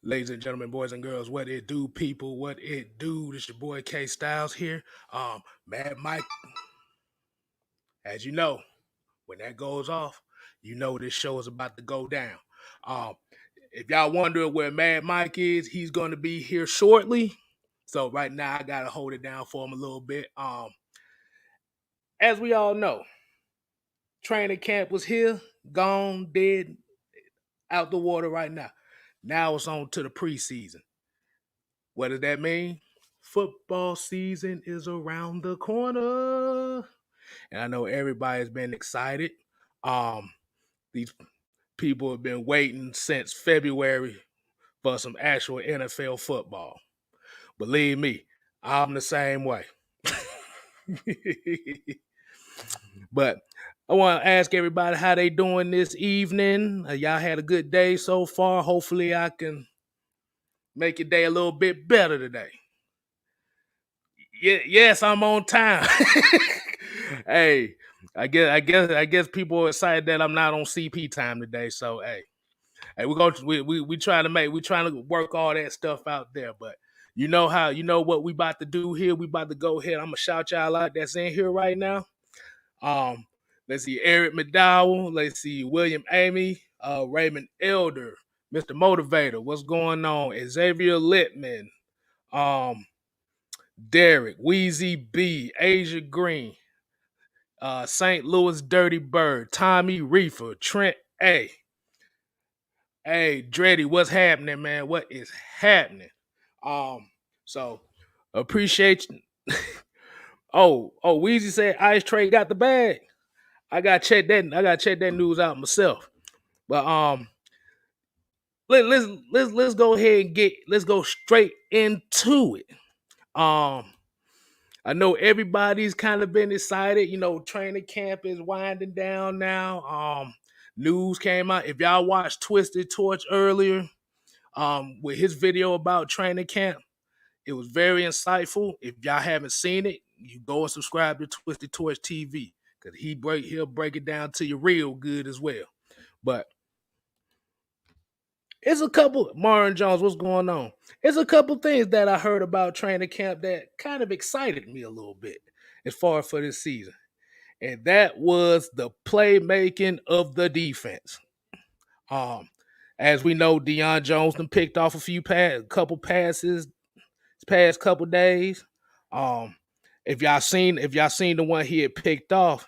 Ladies and gentlemen, boys and girls, what it do, people, what it do. This your boy Kstylz here. Mad Mike, as you know, when that goes off, you know this show is about to go down. Um, if y'all wondering where Mad Mike is, he's going to be here shortly. So right now, I gotta hold it down for him a little bit. As we all know, training camp was here, gone, dead, out the water right now. Now it's on to the preseason. What does that mean? Football season is around the corner. And I know everybody's been excited. These people have been waiting since February for some actual NFL football. Believe me, I'm the same way. But I want to ask everybody how they doing this evening. Y'all had a good day so far. Hopefully I can make your day a little bit better today. Yes, I'm on time. Hey, I guess people are excited that I'm not on CP time today. So hey, we trying to work all that stuff out there. But you know what we about to do here. We about to go ahead. I'm gonna shout y'all out that's in here right now. Um, let's see, Eric McDowell. Let's see, William Amy, Raymond Elder, Mr. Motivator. What's going on? Xavier Littman. Um, Derek, Wheezy B, Asia Green, St. Louis Dirty Bird, Tommy Reefer, Trent A. Hey, Dreddy, what's happening, man? What is happening? So appreciate you. oh, Wheezy said Ice Trey got the bag. I gotta check that news out myself. But let's go ahead and let's go straight into it. I know everybody's kind of been excited. You know, training camp is winding down now. News came out. If y'all watched Twisted Torch earlier, with his video about training camp, it was very insightful. If y'all haven't seen it, you go and subscribe to Twisted Torch TV because he'll break it down to you real good as well. But it's a couple, Martin Jones, what's going on? It's a couple things that I heard about training camp that kind of excited me a little bit as far for this season. And that was the playmaking of the defense. As we know, Deion Jones done picked off couple passes this past couple days. If y'all seen the one he had picked off,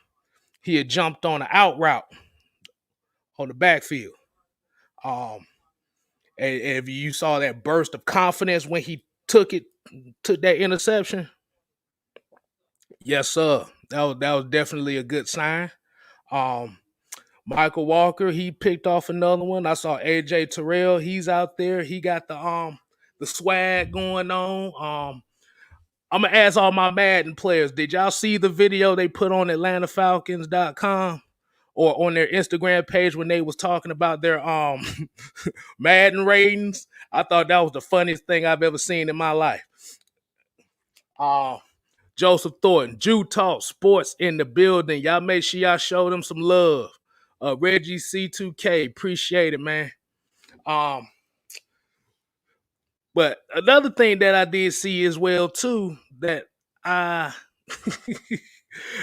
he had jumped on an out route on the backfield. And if you saw that burst of confidence when he took that interception, yes, sir. That was definitely a good sign. Michael Walker, he picked off another one. I saw AJ Terrell, he's out there. He got the swag going on. I'm gonna ask all my Madden players, did y'all see the video they put on AtlantaFalcons.com or on their Instagram page when they was talking about their Madden ratings? I thought that was the funniest thing I've ever seen in my life. Joseph Thornton, Jew Talk Sports in the building. Y'all make sure y'all show them some love. Reggie C2K, appreciate it, man. But another thing that I did see as well too that I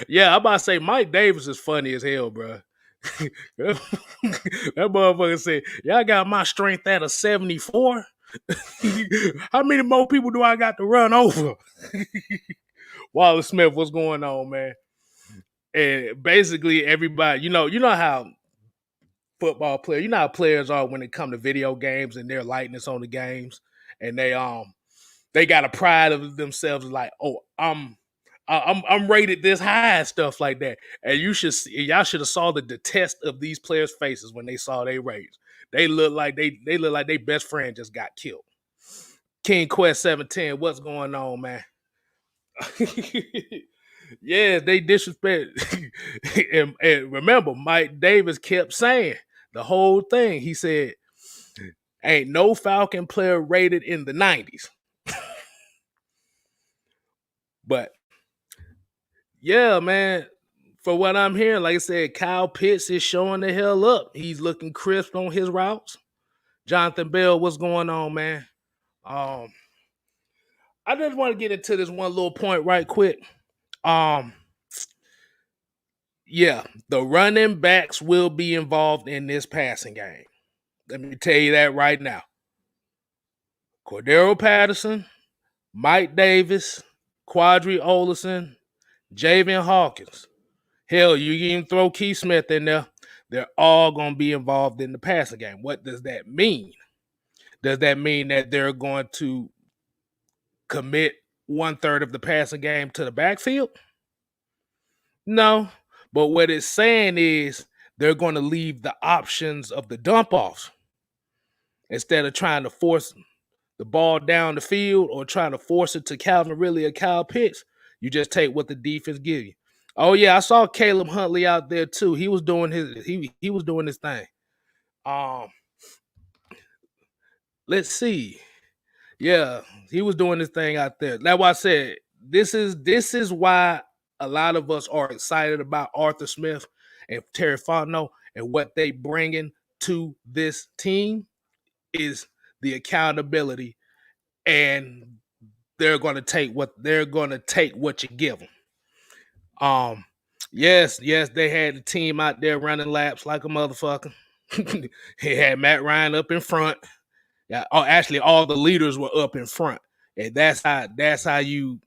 yeah, I'm about to say Mike Davis is funny as hell, bro. That motherfucker said, y'all got my strength at a 74. How many more people do I got to run over? Wallace Smith, what's going on, man? And basically everybody, you know how football players, you know how players are when it come to video games and their lightness on the games, and they got a pride of themselves like, oh, I'm rated this high and stuff like that. And y'all should have saw the detest of these players' faces when they saw their ratings. They look like their best friend just got killed. King Quest 710, what's going on, man? Yeah, they disrespect. and remember, Mike Davis kept saying the whole thing. He said, ain't no Falcon player rated in the 90s. But yeah, man, for what I'm hearing, like I said, Kyle Pitts is showing the hell up. He's looking crisp on his routes. Jonathan Bell, what's going on, man? Um, I just want to get into this one little point right quick. Um, yeah, the running backs will be involved in this passing game. Let me tell you that right now. Cordero Patterson, Mike Davis, Quadri Olison, Javian Hawkins. Hell, you can even throw Keith Smith in there. They're all going to be involved in the passing game. What does that mean? Does that mean that they're going to commit 1/3 of the passing game to the backfield? No. But what it's saying is they're going to leave the options of the dump offs instead of trying to force the ball down the field or trying to force it to Calvin Ridley or Kyle Pitts. You just take what the defense give you. Oh yeah, I saw Caleb Huntley out there too. He was doing he was doing his thing. Um, let's see. Yeah, he was doing his thing out there. That's why I said this is why a lot of us are excited about Arthur Smith and Terry Fontenot and what they bringing to this team is the accountability, and they're going to take what you give them. Yes, they had the team out there running laps like a motherfucker. He had Matt Ryan up in front. Yeah, actually, all the leaders were up in front, and that's how you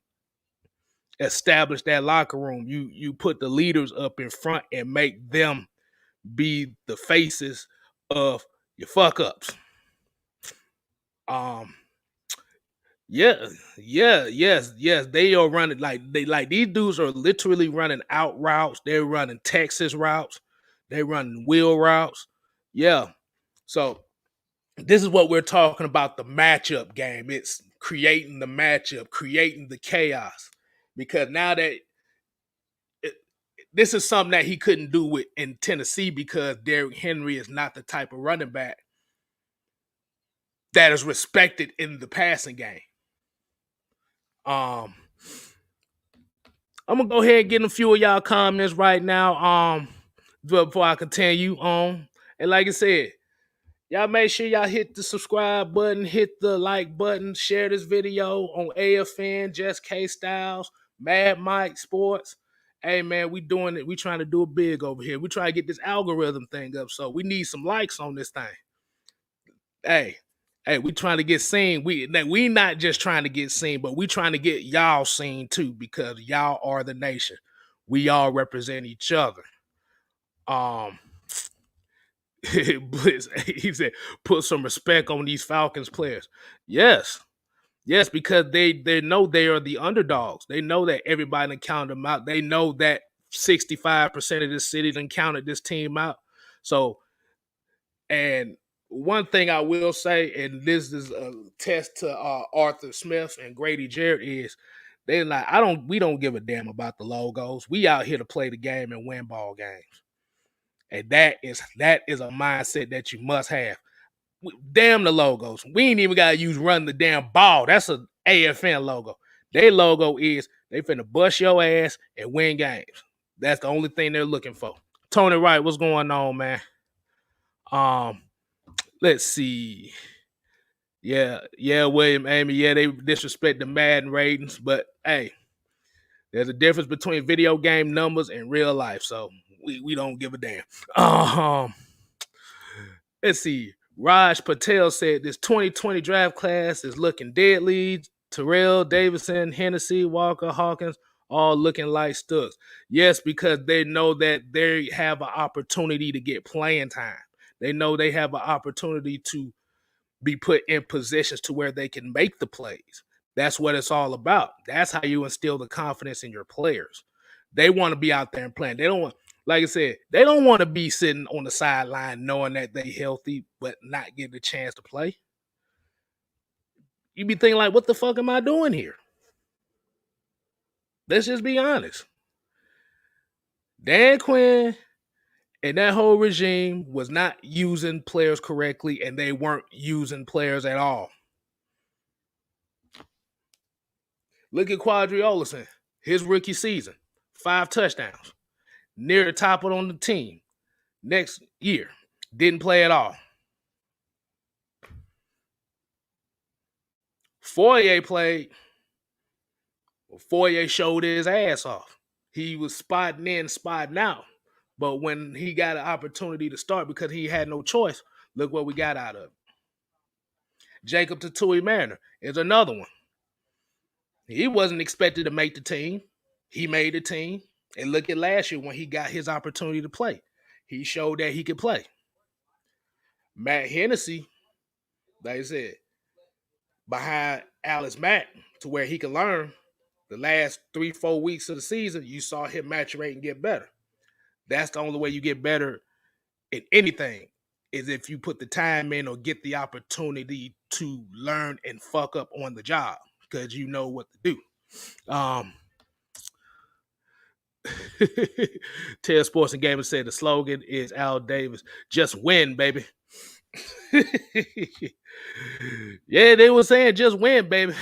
establish that locker room. You put the leaders up in front and make them be the faces of your fuck ups. Yes. They are running these dudes are literally running out routes. They're running Texas routes. They're running wheel routes. Yeah. So this is what we're talking about, the matchup game. It's creating the matchup, creating the chaos. Because now that this is something that he couldn't do in Tennessee because Derrick Henry is not the type of running back that is respected in the passing game. I'm gonna go ahead and get a few of y'all comments right now. Before I continue on. And like I said, y'all make sure y'all hit the subscribe button, hit the like button, share this video on AFN, Just Kstylz, Mad Mike Sports. Hey man, we doing it. We trying to do it big over here. We trying to get this algorithm thing up, so we need some likes on this thing. Hey, we trying to get seen. We not just trying to get seen, but we trying to get y'all seen too, because y'all are the nation. We all represent each other. Blitz, he said, put some respect on these Falcons players. Yes, because they know they are the underdogs. They know that everybody done counted them out. They know that 65% of this city done counted this team out. So, and one thing I will say, and this is a test to Arthur Smith and Grady Jarrett, is they like, we don't give a damn about the logos. We out here to play the game and win ball games. And that is a mindset that you must have. Damn the logos. We ain't even got to use run the damn ball. That's a AFN logo. Their logo is they finna bust your ass and win games. That's the only thing they're looking for. Tony Wright, what's going on, man? Let's see. Yeah, William Amy. Yeah, they disrespect the Madden ratings, but hey, there's a difference between video game numbers and real life, so we don't give a damn. Let's see. Raj Patel said this 2020 draft class is looking deadly. Terrell, Davidson, Hennessy, Walker, Hawkins, all looking like studs. Yes, because they know that they have an opportunity to get playing time. They know they have an opportunity to be put in positions to where they can make the plays. That's what it's all about. That's how you instill the confidence in your players. They want to be out there and playing. They don't want, like I said, they don't want to be sitting on the sideline knowing that they healthy but not getting a chance to play. You be thinking like, what the fuck am I doing here? Let's just be honest. Dan Quinn and that whole regime was not using players correctly, and they weren't using players at all. Look at Quadri Olison, his rookie season, 5 touchdowns, near the top on the team. Next year, didn't play at all. Fourier played. Fourier showed his ass off. He was spotting in, spotting out. But when he got an opportunity to start because he had no choice, look what we got out of it. Jacob Tatui Mariner is another one. He wasn't expected to make the team. He made the team. And look at last year when he got his opportunity to play. He showed that he could play. Matt Hennessy, like I said, behind Alex Mack to where he can learn. The last 3-4 weeks of the season, you saw him maturate and get better. That's the only way you get better in anything is if you put the time in or get the opportunity to learn and fuck up on the job because you know what to do. Ted Sports and Gaming said the slogan is Al Davis, just win, baby. Yeah, they were saying just win, baby.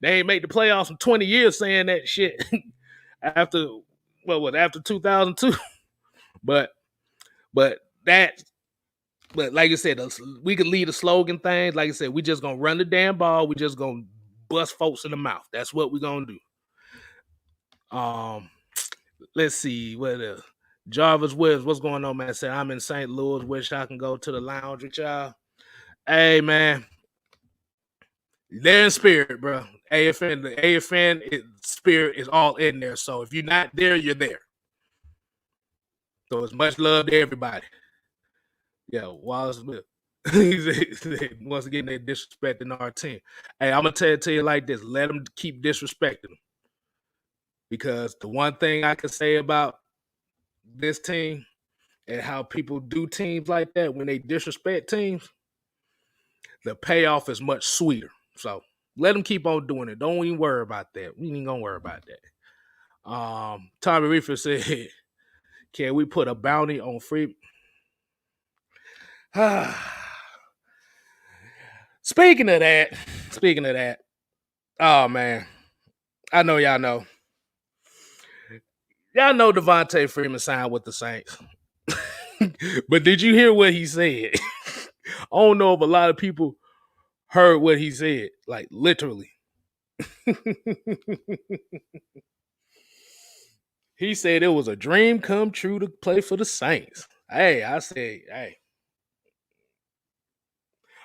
They ain't make the playoffs in 20 years saying that shit. After 2002. But like I said, we could lead a slogan thing. Like I said, we just gonna run the damn ball. We just gonna bust folks in the mouth. That's what we're gonna do. Let's see what else. Jarvis Williams, what's going on, man? Said I'm in St. Louis. Wish I can go to the lounge with y'all. Hey, man, they're in spirit, bro. The AFN spirit is all in there. So if you're not there, you're there. So it's much love to everybody. Yeah, Wallace Smith. Once again, they're disrespecting our team. Hey, I'm gonna tell you like this: let them keep disrespecting them. Because the one thing I can say about this team and how people do teams like that when they disrespect teams, the payoff is much sweeter. So let them keep on doing it. Don't even worry about that. We ain't gonna worry about that. Tommy Reefer said, "Can we put a bounty on free?" Speaking of that, oh man, I know y'all know. Y'all know Devontae Freeman signed with the Saints. But did you hear what he said? I don't know if a lot of people heard what he said, like literally. He said it was a dream come true to play for the Saints. Hey, I said, hey,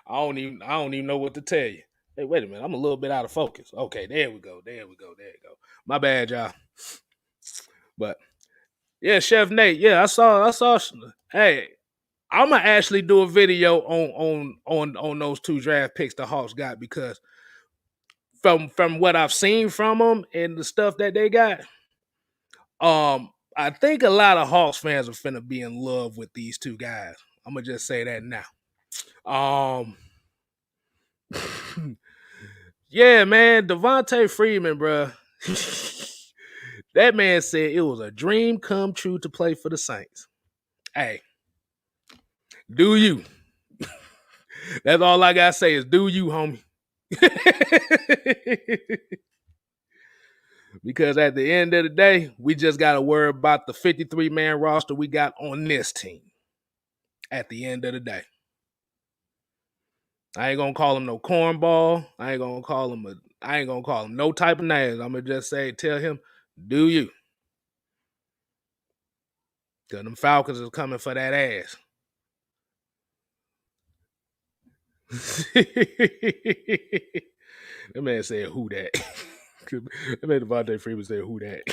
I don't even know what to tell you. Hey, wait a minute, I'm a little bit out of focus. Okay, there we go. My bad, y'all. But yeah, Chef Nate. Yeah, I saw. Hey, I'm gonna actually do a video on those 2 draft picks the Hawks got because from what I've seen from them and the stuff that they got, I think a lot of Hawks fans are finna be in love with these 2 guys. I'm gonna just say that now. Yeah, man, Devontae Freeman, bro. That man said it was a dream come true to play for the Saints. Hey, do you? That's all I gotta say is do you, homie. Because at the end of the day, we just gotta worry about the 53-man roster we got on this team. At the end of the day. I ain't gonna call him no cornball. I ain't gonna call him no type of names. I'm gonna just say, tell him, do you? Cause them Falcons is coming for that ass. That man said, who that? That man Devontae Freeman said, who that?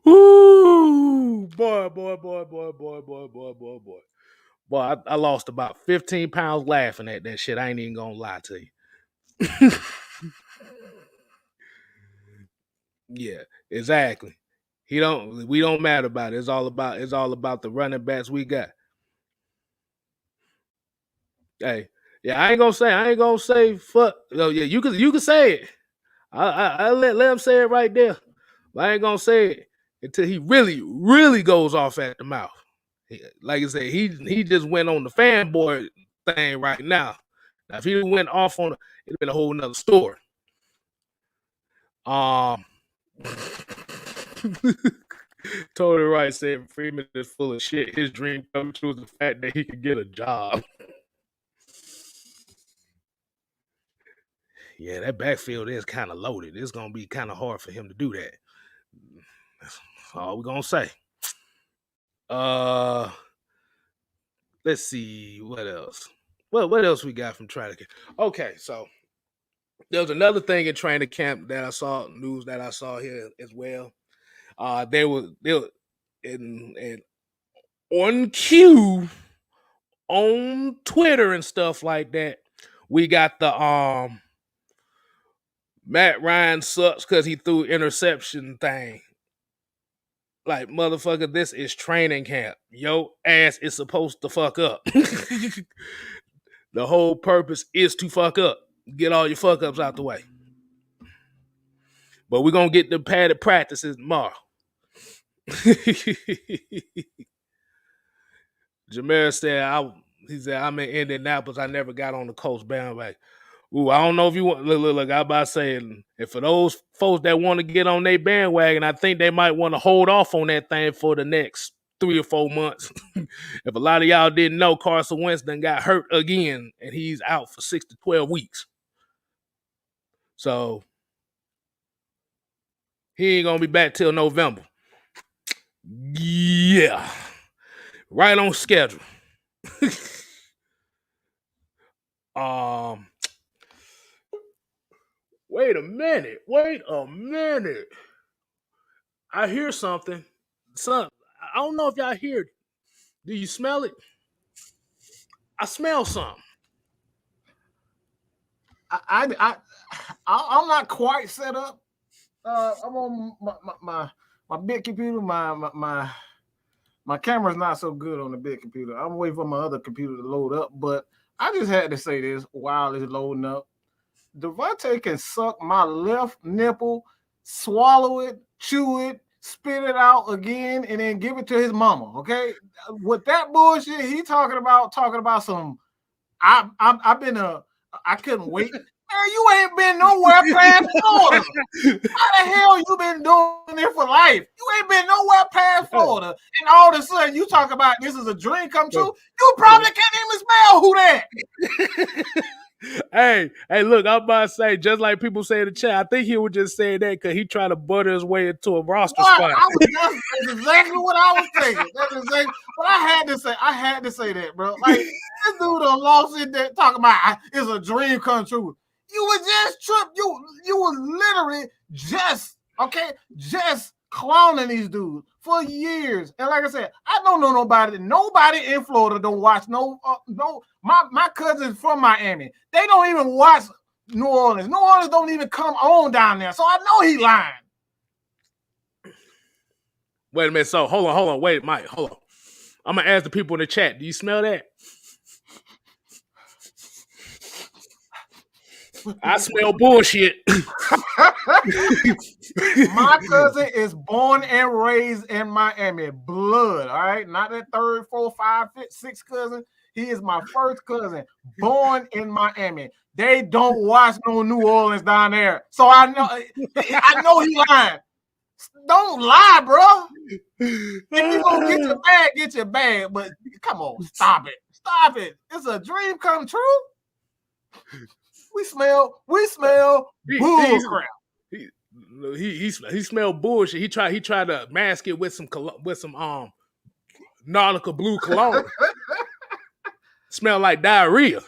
Woo! Boy. Boy, I lost about 15 pounds laughing at that shit. I ain't even gonna lie to you. Yeah, exactly. We don't matter about it. It's all about the running backs we got. Hey, yeah, I ain't gonna say fuck. Oh, yeah, you can say it. I let him say it right there. But I ain't gonna say it until he really goes off at the mouth. Like I said, he just went on the fanboy thing right now. Now if he went off on it'd been a whole nother story. Totally right. Said Freeman is full of shit. His dream come true is the fact that he could get a job. Yeah, that backfield is kind of loaded. It's gonna be kind of hard for him to do that. That's all we're gonna say. Let's see what else. Well, what else we got from training camp? Okay, so there was another thing in training camp that I saw news that I saw here as well. They were in on cue on Twitter and stuff like that. We got the Matt Ryan sucks because he threw interception thing. Like, motherfucker, this is training camp. Yo ass is supposed to fuck up. The whole purpose is to fuck up. Get all your fuck ups out the way. But we're going to get the padded practices tomorrow. Jameer said, he said, I'm in Indianapolis. I never got on the Colts bandwagon. Ooh, I don't know if you want, look, I about to say, and for those folks that want to get on their bandwagon, I think they might want to hold off on that thing for the next 3 or 4 months. If a lot of y'all didn't know, Carson Wentz done got hurt again, and he's out for 6 to 12 weeks. So he ain't going to be back till November. Yeah. Right on schedule. Wait a minute. I hear something. Son, I don't know if y'all hear it. Do you smell it? I smell something. I'm not quite set up. I'm on my big computer. My camera's not so good on the big computer. I'm waiting for my other computer to load up, but I just had to say this while it's loading up. Devontae can suck my left nipple, swallow it, chew it, spit it out again, and then give it to his mama. Okay, with that bullshit he talking about some. I couldn't wait. Man, you ain't been nowhere past Florida. How the hell you been doing it for life? You ain't been nowhere past Florida, and all of a sudden you talk about this is a dream come true. You probably can't even spell who that. Hey, look, I'm about to say, just like people say in the chat, I think he was just saying that because he tried to butter his way into a roster spot. That's exactly what I was thinking. That's exactly what I had to say that, bro. Like, this dude done lost it there talking about it's a dream come true. You were just tripped. You were literally just clowning these dudes for years. And like I said, I don't know nobody in Florida don't watch my cousins from Miami. They don't even watch New Orleans. New Orleans don't even come on down there. So I know he lying. Wait a minute. So hold on. Wait, Mike, hold on. I'm gonna ask the people in the chat. Do you smell that? I smell bullshit. My cousin is born and raised in Miami. Blood, all right? Not that 3rd, 4th, 5th, 5th, 6th cousin. He is my first cousin, born in Miami. They don't watch no New Orleans down there. So I know he lying. Don't lie, bro. If you gonna get your bag. But come on, stop it. It's a dream come true. We smell bull crap. He smelled bullshit. He tried to mask it with some nautical blue cologne. Smell like diarrhea.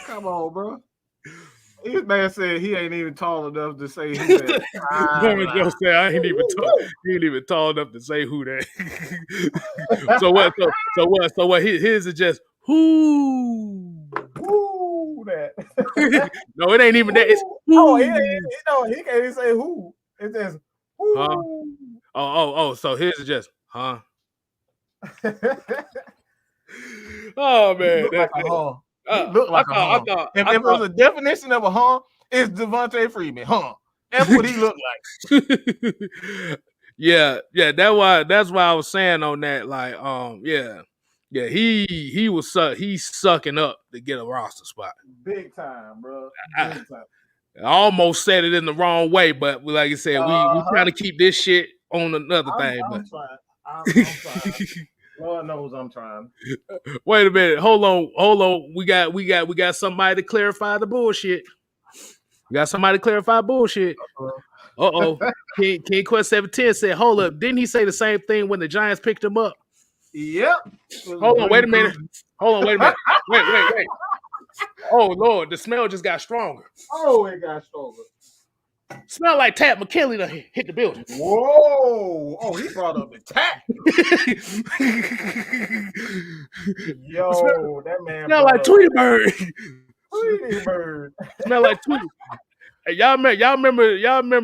Come on, bro. This man said he ain't even tall enough to say who that. I ain't even tall enough to say who that. So what? His is just who. That. No, it ain't even that. It's who. He can't even say who. It's just who. Huh? Oh. So his is just huh. Oh man, He look like a huh. If it was a definition of a huh, it's Devontae Freeman, huh? That's what he looked like. Yeah. That's why I was saying on that, like, yeah, he's sucking up to get a roster spot. Big time, bro. Big time. I almost said it in the wrong way, but like I said, we trying to keep this shit on another thing. I'm trying. Lord knows I'm trying. Wait a minute. Hold on. We got somebody to clarify the bullshit. We got somebody to clarify bullshit. Uh-oh. King Quest 710 said, hold up, didn't he say the same thing when the Giants picked him up? Yep. Hold on, wait a minute. Hold on, wait a minute. Wait. Oh, Lord, the smell just got stronger. Oh, it got stronger. Smell like Tat McKinley to hit the building. Whoa! Oh, he brought up the Tat. Yo, that man smell like Tweety Bird. Tweety Bird. Smell like Tweety. Hey, y'all remember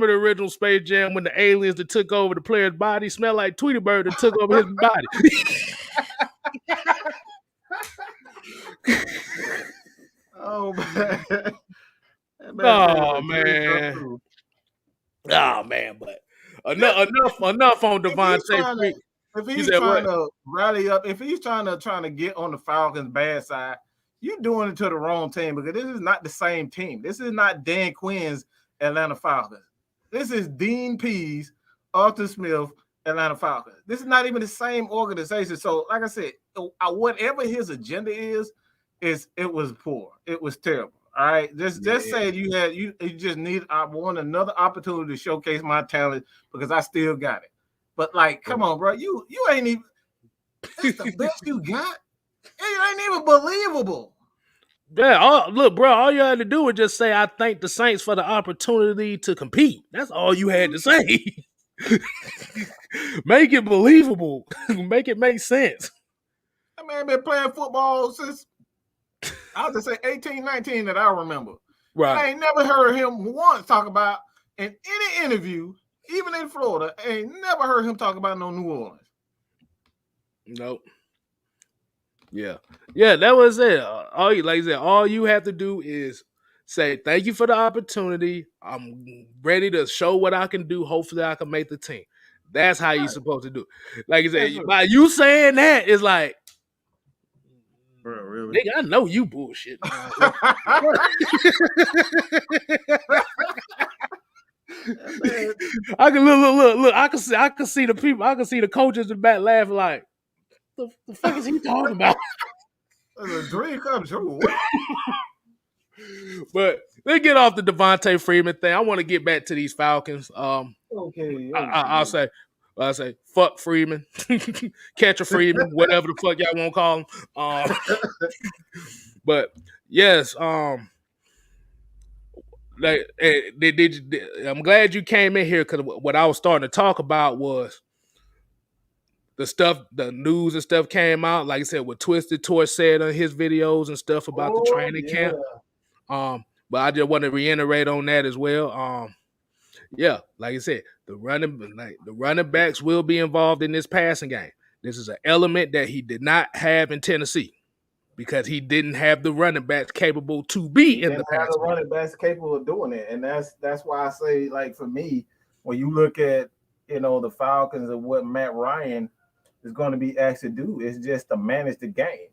the original Space Jam when the aliens that took over the player's body smell like Tweety Bird that took over his body. Oh man. Oh man, but enough on Devontae. If he's trying to rally up, if he's trying to get on the Falcons' bad side, you're doing it to the wrong team because this is not the same team. This is not Dan Quinn's Atlanta Falcons. This is Dean Pease, Arthur Smith, Atlanta Falcons. This is not even the same organization. So, like I said, whatever his agenda is it was poor. It was terrible. All right, just say you just need I want another opportunity to showcase my talent because I still got it. But like, come on, bro, you ain't even. That's the best you got. It ain't even believable. Yeah, look, bro. All you had to do was just say, "I thank the Saints for the opportunity to compete." That's all you had to say. Make it believable. Make it make sense. That man been playing football since. I'll just say 18, 19 that I remember. Right. I ain't never heard him once talk about in any interview, even in Florida, I ain't never heard him talk about no New Orleans. Nope. Yeah, that was it. All you have to do is say thank you for the opportunity. I'm ready to show what I can do. Hopefully, I can make the team. That's how you're supposed to do it. Like I said, by you saying that is like, bro, really? Nigga, I know you bullshit. I can look. I can see the people. I can see the coaches in the back laughing like, the fuck is he talking about? A dream come true. But let's get off the Devontae Freeman thing. I want to get back to these Falcons. Okay. I'll say fuck Freeman, catch a Freeman, whatever the fuck y'all want to call him. But yes, I'm glad you came in here because what I was starting to talk about was the news and stuff came out. Like I said, what Twisted Torch said on his videos and stuff about the training camp. But I just want to reiterate on that as well. Like I said, the running backs will be involved in this passing game. This is an element that he did not have in Tennessee because he didn't have the running backs capable to be in the passing game. Running backs capable of doing it, and that's why I say, like, for me, when you look at the Falcons and what Matt Ryan is going to be asked to do is just to manage the game.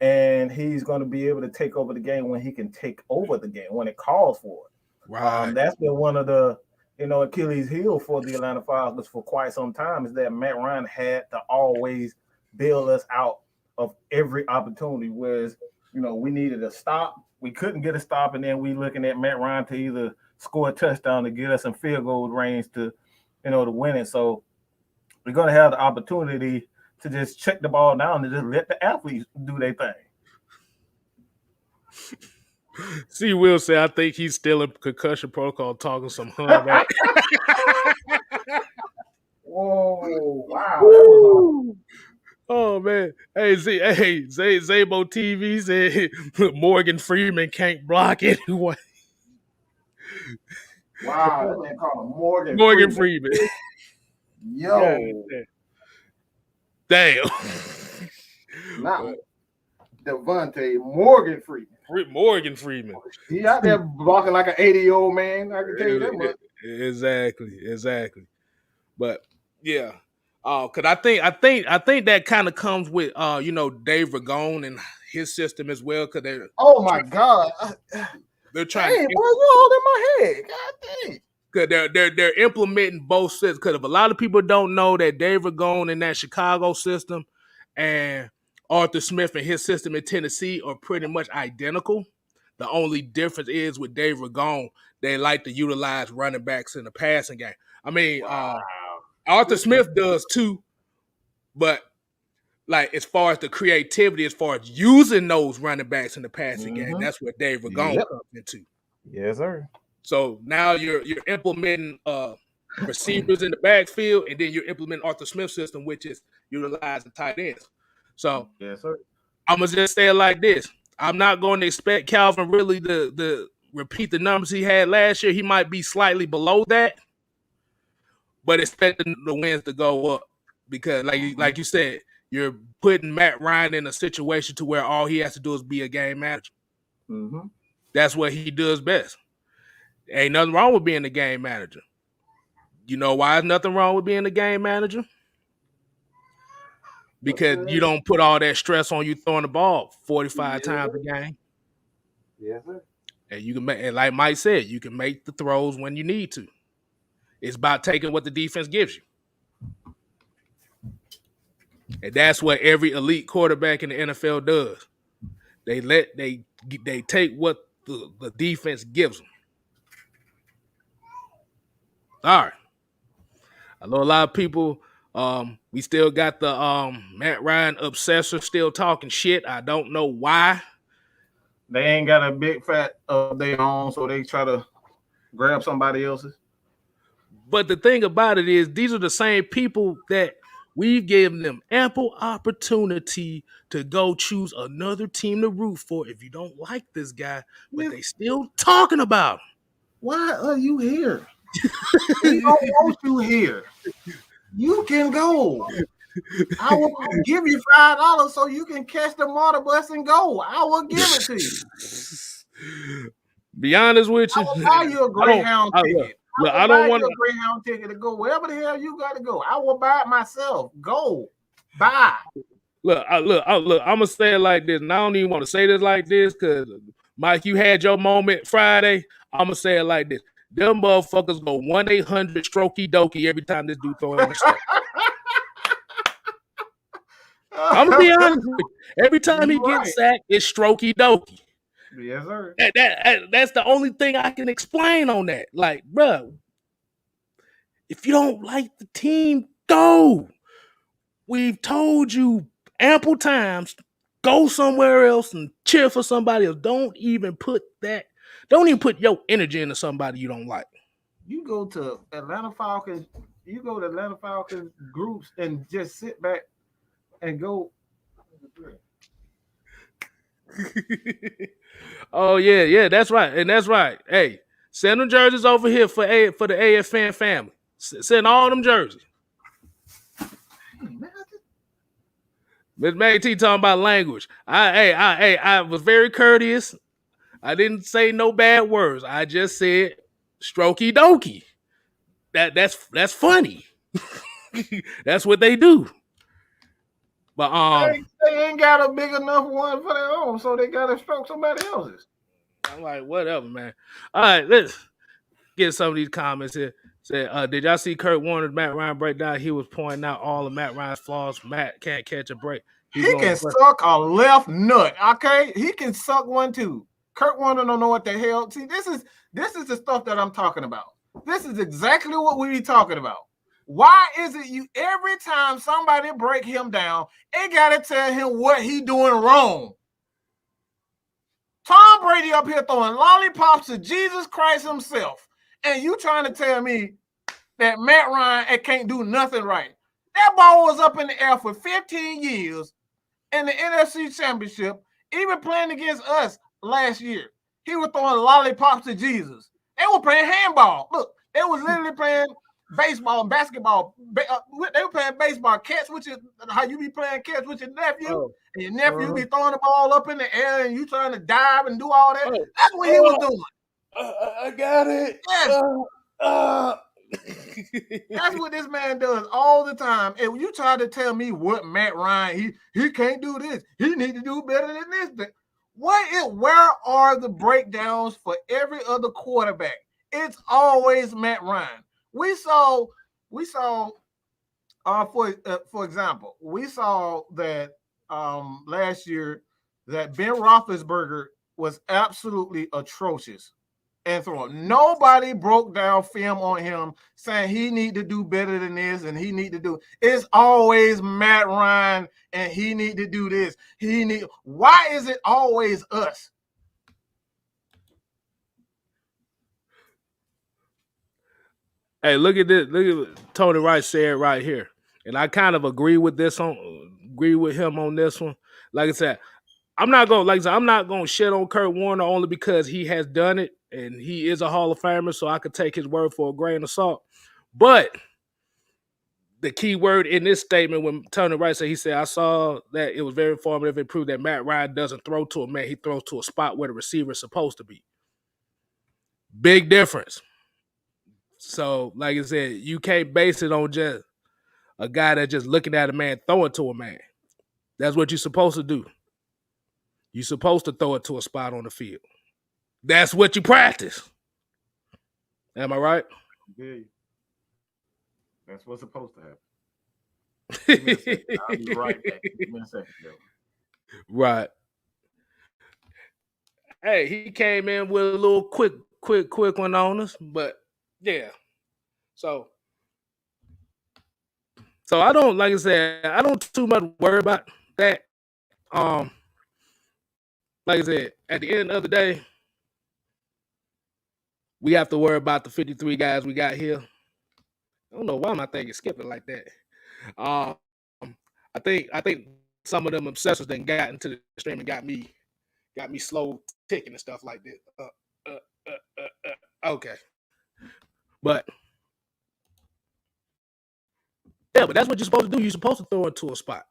And he's going to be able to take over the game when he can take over the game, when it calls for it. Right. That's been one of the, Achilles heel for the Atlanta Falcons for quite some time is that Matt Ryan had to always bail us out of every opportunity. Whereas, we needed a stop. We couldn't get a stop. And then we looking at Matt Ryan to either score a touchdown to get us in field goal range to win it. So we're going to have the opportunity to just check the ball down and just let the athletes do their thing. See, Will say, I think he's still in concussion protocol talking some right? Whoa, wow. That was awesome. Oh, man. Hey, Zabo TV said Morgan Freeman can't block anyone. Wow, that man called him Morgan Freeman. Yo. Damn. Not Devontae, Morgan Freeman. Morgan Freeman. He out there blocking like an 80-year-old man. I can tell you that much. Exactly. But yeah. Because I think that kind of comes with Dave Ragone and his system as well. Because they're my God. They're trying to you all in my head. God dang. Because they're implementing both systems. Because if a lot of people don't know that Dave Ragone in that Chicago system and Arthur Smith and his system in Tennessee are pretty much identical. The only difference is with Dave Ragone, they like to utilize running backs in the passing game. I mean, Arthur Smith does too, but like as far as the creativity, as far as using those running backs in the passing game, that's where Dave Ragone comes into. Yes, sir. So now you're implementing receivers in the backfield, and then you're implementing Arthur Smith's system, which is utilizing tight ends. So yes, sir. I'm gonna just say it like this: I'm not going to expect Calvin really to repeat the numbers he had last year. He might be slightly below that, but expecting the wins to go up because, like you said, you're putting Matt Ryan in a situation to where all he has to do is be a game manager. Mm-hmm. That's what he does best. Ain't nothing wrong with being a game manager. You know why there's nothing wrong with being a game manager? Because you don't put all that stress on you throwing the ball 45 times a game. Yes, sir. And you can make, and like Mike said, you can make the throws when you need to. It's about taking what the defense gives you. And that's what every elite quarterback in the NFL does. They take what the defense gives them. All right. I know a lot of people, we still got the Matt Ryan obsessor still talking shit. I don't know why. They ain't got a big fat of their own, so they try to grab somebody else's. But the thing about it is, these are the same people that we've given them ample opportunity to go choose another team to root for if you don't like this guy, but they still talking about him. Why are you here? We don't want you here. You can go. I will give you $5 so you can catch the water bus and go. I will give it to you. Be honest with you. I will buy you a Greyhound ticket. I don't want a Greyhound ticket to go wherever the hell you got to go. I will buy it myself. Go. Buy. Look, I'm gonna say it like this, and I don't even want to say this like this because Mike, you had your moment Friday. I'm gonna say it like this. Them motherfuckers go 1-800-strokey-dokey every time this dude throw in the strike. I'm gonna be honest with you. Every time he gets sacked, it's strokey-dokey. Yes, sir. That's the only thing I can explain on that. Like, bro, if you don't like the team, go. We've told you ample times, go somewhere else and cheer for somebody else. Don't even put your energy into somebody you don't like. You go to Atlanta Falcons, groups and just sit back and go. Oh yeah, that's right, and that's right. Hey, send them jerseys over here for the AFN family. Send all them jerseys. Miss Maggie T talking about language. I was very courteous. I didn't say no bad words. I just said strokey dokey. That's funny. That's what they do. But they ain't got a big enough one for their own, so they gotta stroke somebody else's. I'm like, whatever, man. All right, let's get some of these comments here. Say, did y'all see Kurt Warner's Matt Ryan breakdown? He was pointing out all of Matt Ryan's flaws. Matt can't catch a break. He can suck a left nut. Okay, he can suck one too. Kurt Warner don't know what the hell. See, this is the stuff that I'm talking about. This is exactly what we be talking about. Why is it you every time somebody break him down, they gotta tell him what he doing wrong? Tom Brady up here throwing lollipops to Jesus Christ himself, and you trying to tell me that Matt Ryan can't do nothing right? That ball was up in the air for 15 years in the NFC Championship, even playing against us last year. He was throwing lollipops to Jesus. They were playing handball. Look, they was literally playing baseball and basketball. They were playing baseball. Catch with your, how you be playing catch with your nephew, and your nephew be throwing the ball up in the air, and you trying to dive and do all that. That's what he was doing. I got it. Yes. That's what this man does all the time. And when you try to tell me what Matt Ryan, he can't do this, he need to do better than this. Where are the breakdowns for every other quarterback? It's always Matt Ryan. We saw for example, we saw that last year that Ben Roethlisberger was absolutely atrocious. And throwing. Nobody broke down film on him saying he need to do better than this and he need to do. It's always Matt Ryan and he need to do this. Why is it always us? Hey, look at this. Look at what Tony Wright said right here, and I kind of agree with him on this one. Like I said, I'm not gonna shit on Kurt Warner only because he has done it and he is a Hall of Famer, so I could take his word for a grain of salt. But the key word in this statement when Tony Wright said, he said, I saw that it was very informative. It proved that Matt Ryan doesn't throw to a man, he throws to a spot where the receiver is supposed to be. Big difference. So, like I said, you can't base it on just a guy that's just looking at a man throwing to a man. That's what you're supposed to do. You're supposed to throw it to a spot on the field. That's what you practice. Am I right? Yeah. That's what's supposed to happen. I'll be right back. Give me a second, right. Hey, he came in with a little quick one on us, but yeah. So I don't, like I said, I don't too much worry about that. Like I said, at the end of the day, we have to worry about the 53 guys we got here. I don't know why my thing is skipping like that. I think some of them obsessors that got into the stream and got me slow ticking and stuff like that. Okay, but yeah, but that's what you're supposed to do. You're supposed to throw it to a spot.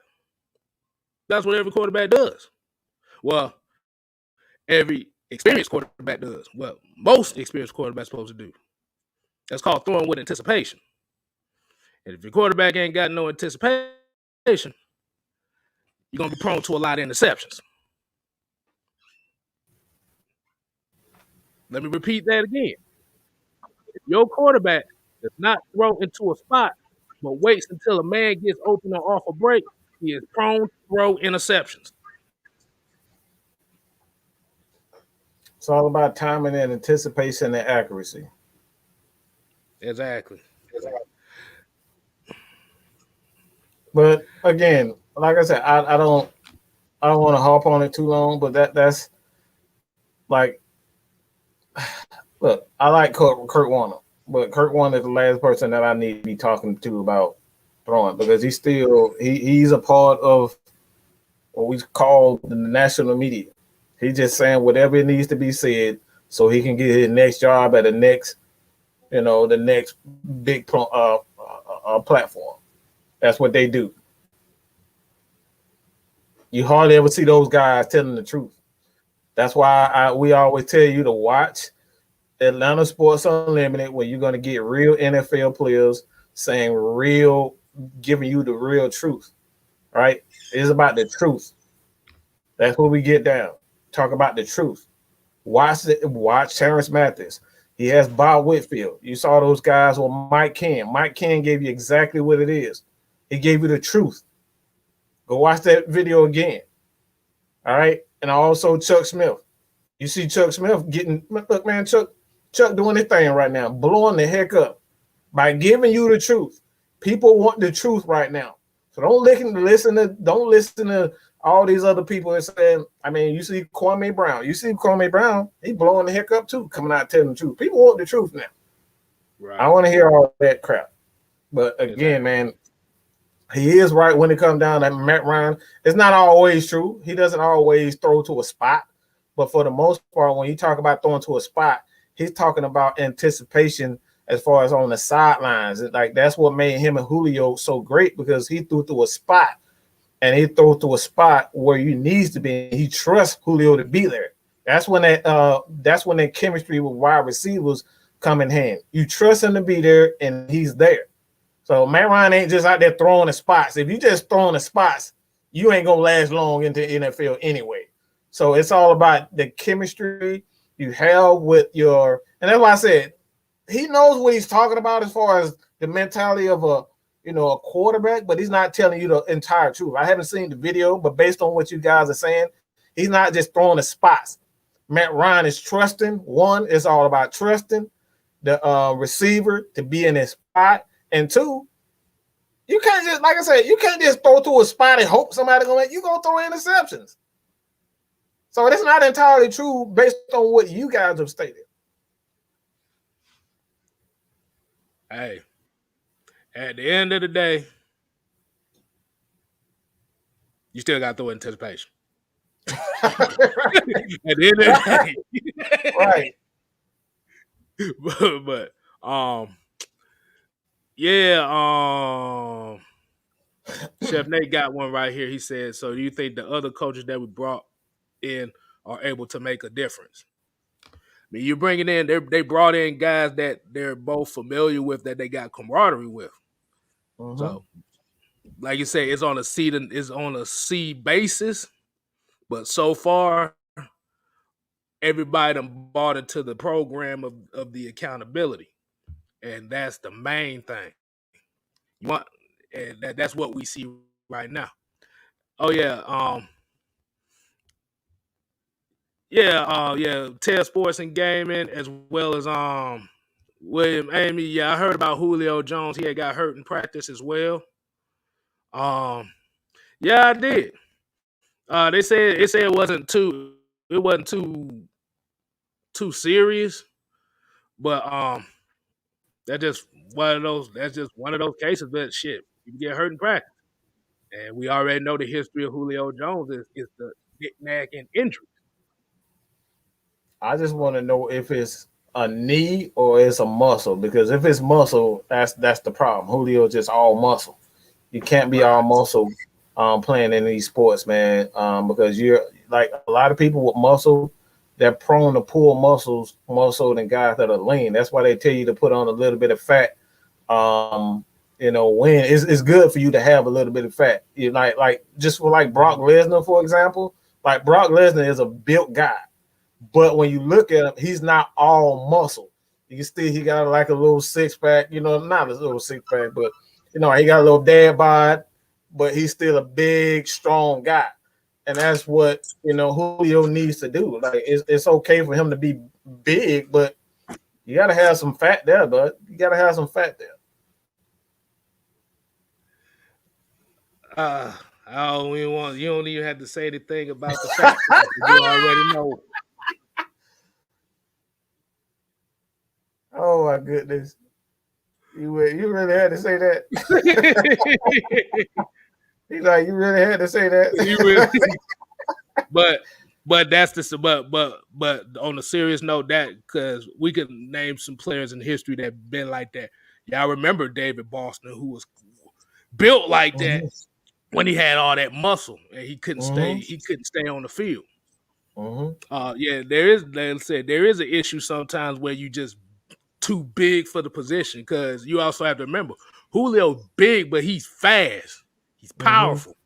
That's what every quarterback does. Well, every experienced quarterback does. Well, most experienced quarterbacks supposed to do. That's called throwing with anticipation. And if your quarterback ain't got no anticipation, you're going to be prone to a lot of interceptions. Let me repeat that again. If your quarterback does not throw into a spot, but waits until a man gets open or off a break, he is prone to throw interceptions. It's all about timing and anticipation and accuracy. Exactly. But again, like I said, I don't want to harp on it too long. But that's like, look, I like Kurt Warner, but Kurt Warner is the last person that I need to be talking to about throwing because he's a part of what we call the national media. He's just saying whatever it needs to be said so he can get his next job at the next big platform. That's what they do. You hardly ever see those guys telling the truth. That's why we always tell you to watch Atlanta Sports Unlimited, where you're going to get real NFL players giving you the real truth. Right? It's about the truth. That's what we get down. Talk about the truth. Watch Terrence Mathis. He has Bob Whitfield. You saw those guys with Mike Ken. Mike Ken gave you exactly what it is. He gave you the truth. Go watch that video again. All right. And also Chuck Smith. You see Chuck Smith look, man, Chuck doing his thing right now, blowing the heck up by giving you the truth. People want the truth right now. So don't listen to all these other people that saying, I mean, you see Kwame Brown. He blowing the heck up too, coming out telling the truth. People want the truth now. Right. I want to hear all that crap. But again, man, he is right when it comes down to Matt Ryan. It's not always true. He doesn't always throw to a spot. But for the most part, when you talk about throwing to a spot, he's talking about anticipation as far as on the sidelines. Like that's what made him and Julio so great because he threw to a spot. And he throws to a spot where he needs to be. He trusts Julio to be there. That's when that chemistry with wide receivers come in hand. You trust him to be there, and he's there. So Matt Ryan ain't just out there throwing the spots. If you just throwing the spots, you ain't gonna last long into the NFL anyway. So it's all about the chemistry you have with your. And that's why I said he knows what he's talking about as far as the mentality of a quarterback, but he's not telling you the entire truth. I haven't seen the video, but based on what you guys are saying, he's not just throwing the spots. Matt Ryan is trusting. One, it's all about trusting the receiver to be in his spot. And two, you can't just, like I said, you can't just throw to a spot and hope somebody's going to you going to throw interceptions. So it's not entirely true based on what you guys have stated. Hey, at the end of the day, you still got to throw anticipation. At the end of the day. Right. but yeah, Chef Nate got one right here. He said, so do you think the other coaches that we brought in are able to make a difference? I mean, you're bringing in, they brought in guys that they're both familiar with, that they got camaraderie with. Mm-hmm. So, like you say, it's on a C basis, but so far, everybody bought into the program of the accountability, and that's the main thing. You want, and that's what we see right now. Oh yeah, Ted Sports and Gaming, as well as William Amy. Yeah, I heard about Julio Jones. He had got hurt in practice as well. Yeah, I did. They said it wasn't too serious, but that's just one of those cases that shit, you can get hurt in practice. And we already know the history of Julio Jones is the knick-knack and injury. I just want to know if it's a knee or it's a muscle, because if it's muscle, that's the problem. Julio just all muscle. You can't be all muscle playing in these sports, man, because you're like a lot of people with muscle, they're prone to pull muscles more so than guys that are lean. That's why they tell you to put on a little bit of fat. When it's good for you to have a little bit of fat. You like just for like Brock Lesnar, for example. Like Brock Lesnar is a built guy, but when you look at him, he's not all muscle. He got like a little six pack, not a little six pack, but he got a little dad bod, but he's still a big, strong guy. And that's what Julio needs to do. Like it's okay for him to be big, but you gotta have some fat there, bud. You gotta have some fat there. I don't even want. You don't even have to say anything about the fact. You already know. Oh my goodness! You really had to say that. He's like, you really had to say that. But that's but on a serious note, that because we could name some players in history that been like that. Y'all remember David Boston, who was built like that when he had all that muscle and he couldn't stay. He couldn't stay on the field. There is an issue sometimes where you just too big for the position, because you also have to remember Julio big, but he's fast. He's powerful.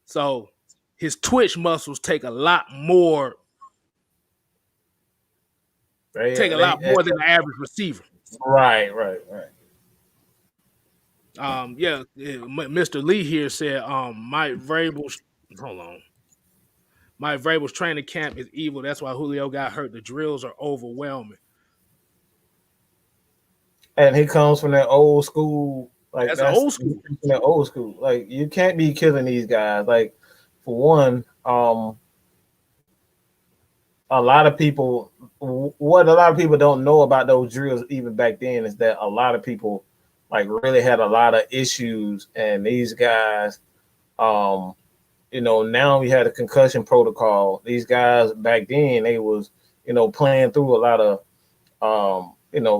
So his twitch muscles take a lot more. Than the average receiver. Right. Mr. Lee here said, Mike Vrabel's training camp is evil. That's why Julio got hurt. The drills are overwhelming. And he comes from that old school. Like that's old school. From that old school. Like you can't be killing these guys. Like for one, a lot of people don't know about those drills even back then is that a lot of people like really had a lot of issues, and these guys, now we had a concussion protocol. These guys back then, they was, playing through a lot of,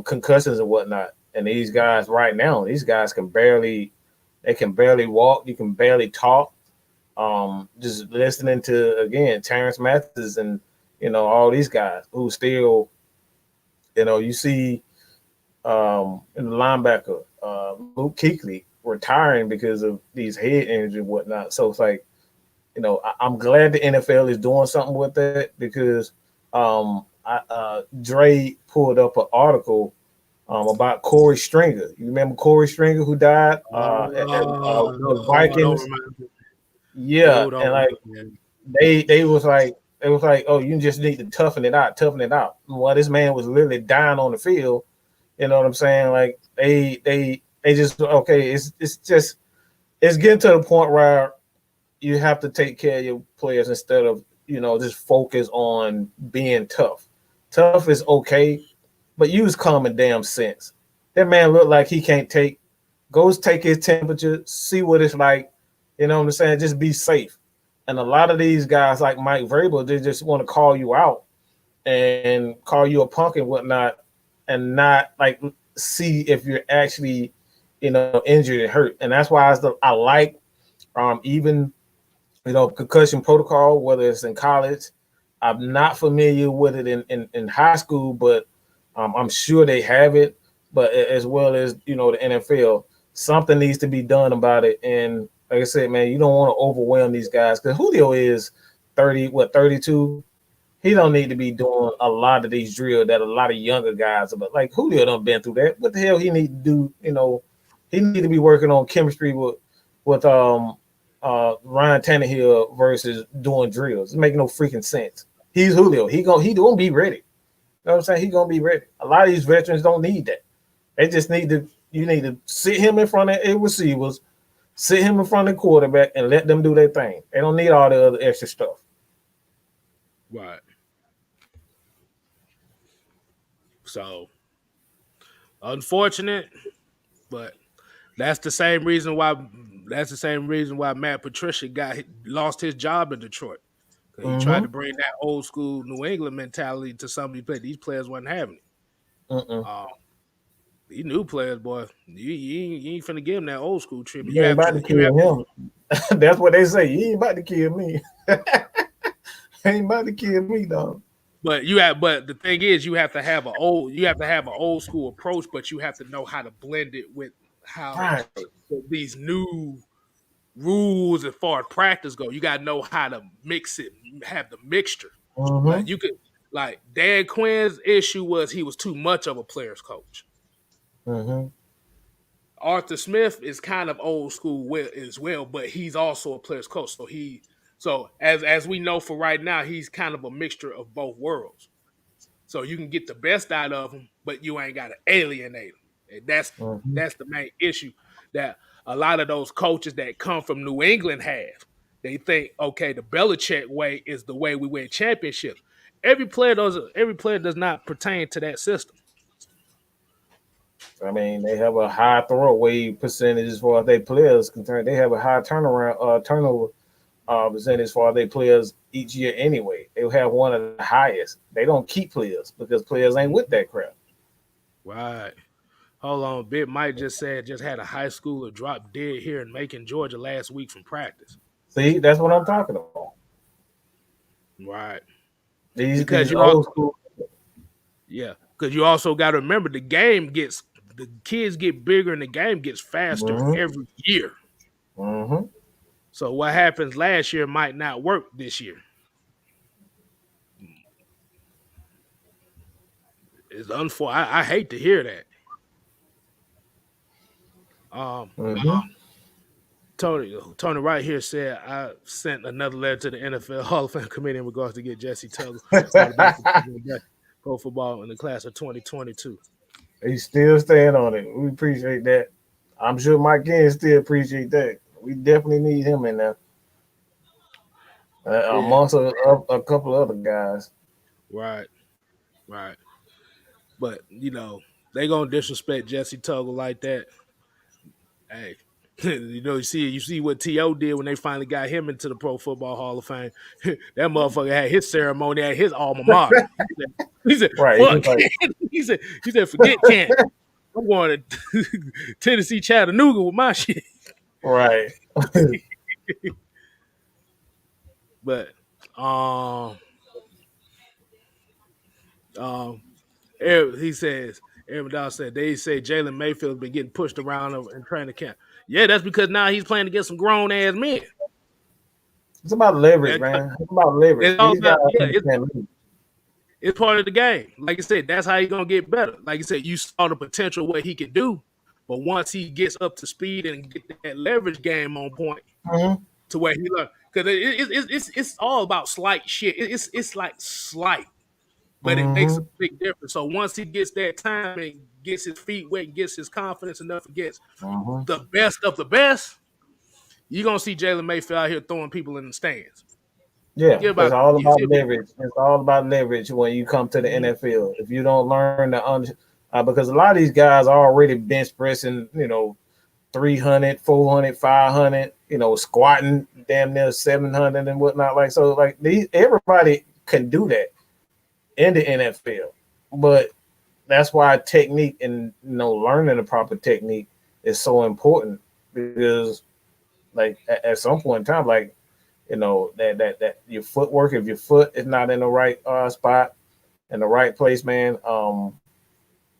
concussions and whatnot. And these guys right now, can barely walk. You can barely talk. Just listening to, again, Terrence Mathis and, all these guys who still, you see in the linebacker, Luke Kuechly retiring because of these head injuries and whatnot. So it's like, I'm glad the NFL is doing something with that, because Dre pulled up an article about Corey Stringer. You remember Corey Stringer, who died at the Vikings? Yeah, and like they was like, It was like, oh, you just need to toughen it out, toughen it out. Well, this man was literally dying on the field. You know what I'm saying? Like they just okay. It's just it's getting to the point where you have to take care of your players instead of just focus on being tough. Tough is okay, but use common damn sense. That man looked like he can't goes take his temperature, see what it's like. You know what I'm saying? Just be safe. And a lot of these guys like Mike Vrabel, they just want to call you out and call you a punk and whatnot, and not like see if you're actually, injured and hurt. And that's why I like even concussion protocol, whether it's in college. I'm not familiar with it in high school, but I'm sure they have it. But as well as the NFL, something needs to be done about it. And like I said, man, you don't want to overwhelm these guys because Julio is 32. He don't need to be doing a lot of these drills that a lot of younger guys. But like Julio done been through that. What the hell he need to do? He need to be working on chemistry with Ryan Tannehill versus doing drills. It makes no freaking sense. He's Julio. He gonna be ready. You know what I'm saying? He gonna be ready. A lot of these veterans don't need that. They just need to. You need to sit him in front of a receivers, sit him in front of the quarterback, and let them do their thing. They don't need all the other extra stuff. Right. So, unfortunate, but that's the same reason why Matt Patricia lost his job in Detroit. He tried to bring that old school New England mentality to some of these players. These players wasn't having it. These new players, boy, you ain't finna give them that old school treatment. You ain't about to kill him. That's what they say. You ain't about to kill me. Ain't about to kill me, dog. But the thing is, you have to have an old school approach, but you have to know how to blend it with how these new rules as far as practice go. You gotta know how to mix it, have the mixture. Like Dan Quinn's issue was he was too much of a player's coach. Arthur Smith is kind of old school as well, but he's also a player's coach. So as we know for right now, he's kind of a mixture of both worlds. So you can get the best out of him, but you ain't got to alienate him. And that's the main issue that a lot of those coaches that come from New England have. They think, okay, the Belichick way is the way we win championships. Every player does not pertain to that system. I mean, they have a high throwaway percentage as far as their players concerned. They have a high turnover percentage as far as their players each year anyway. They'll have one of the highest. They don't keep players because players ain't with that crap. Right. Hold on, Big Mike just had a high schooler drop dead here in Macon, Georgia last week from practice. See, that's what I'm talking about. Right. Because you're old school. Yeah, because you also got to remember the kids get bigger and the game gets faster every year. So what happens last year might not work this year. It's unfortunate. I hate to hear that. Tony right here said I sent another letter to the NFL Hall of Fame committee in regards to get Jesse Tuggle pro football in the class of 2022. He's still staying on it. We appreciate that. I'm sure Mike Ginn still appreciate that. We definitely need him in there. Amongst a couple of other guys. Right. But, they going to disrespect Jesse Tuggle like that. Hey, you see what T.O. did when they finally got him into the Pro Football Hall of Fame. That motherfucker had his ceremony at his alma mater. He said, fuck he said, forget Kent. I'm going to Tennessee Chattanooga with my shit. Right. But he says, Aaron Dow said they say Jalen Mayfield's been getting pushed around in training camp. Yeah, that's because now he's playing against some grown ass men. It's about leverage, man. It's about leverage. It's part of the game. Like I said, that's how he's gonna get better. Like I said, you saw the potential what he could do, but once he gets up to speed and get that leverage game on point, to where because it's all about slight shit. It's like slight, but it makes a Mm-hmm. big difference. So once he gets that time and gets his feet wet and gets his confidence enough against Mm-hmm. the best of the best, you're gonna see Jalen Mayfield out here throwing people in the stands. Yeah, Give it's about all 2 years, about he'll be leverage. It's all about leverage when you come to the mm-hmm. NFL. If you don't learn to because a lot of these guys are already bench pressing, 300, 400, 500, squatting damn near 700 and whatnot. Like, so like everybody can do that in the NFL, but that's why technique and learning the proper technique is so important because like at some point in time, like that your footwork, if your foot is not in the right spot in the right place, man,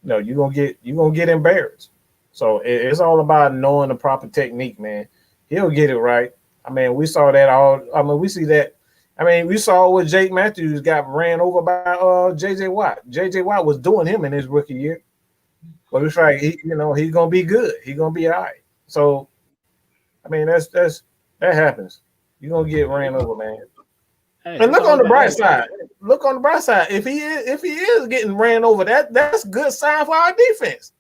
you're gonna get embarrassed. So it's all about knowing the proper technique, man. He'll get it right. I mean, we saw that all. I mean, we see that. I mean, we saw what Jake Matthews got ran over by JJ Watt. JJ Watt was doing him in his rookie year, but it's like he's gonna be good. He's gonna be all right. So I mean, that happens. You're gonna get ran over, man. Hey, And it's look all on the about bright side. Look on the bright side. If he is getting ran over, that's a good sign for our defense.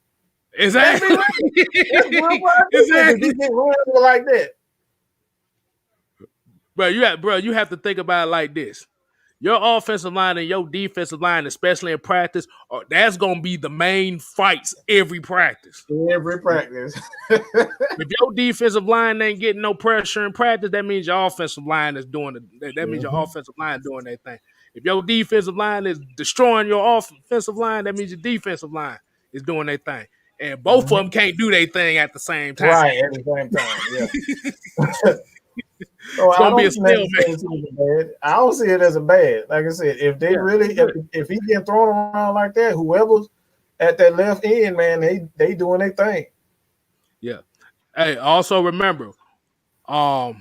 exactly. That's good for our defense if he get ran over like that. You have to think about it like this. Your offensive line and your defensive line, especially in practice, that's gonna be the main fights every practice. Every practice. If your defensive line ain't getting no pressure in practice, that means your offensive line is doing it. That means your offensive line doing that thing. If your defensive line is destroying your offensive line, that means your defensive line is doing their thing. And both of them can't do their thing at the same time. Right, at the same time, yeah. So It's I gonna be a don't stalemate. necessarily see it as bad. I don't see it as a bad. Like I said, if they really, if he getting thrown around like that, whoever's at that left end, man, they doing their thing. Yeah. Hey, also remember, and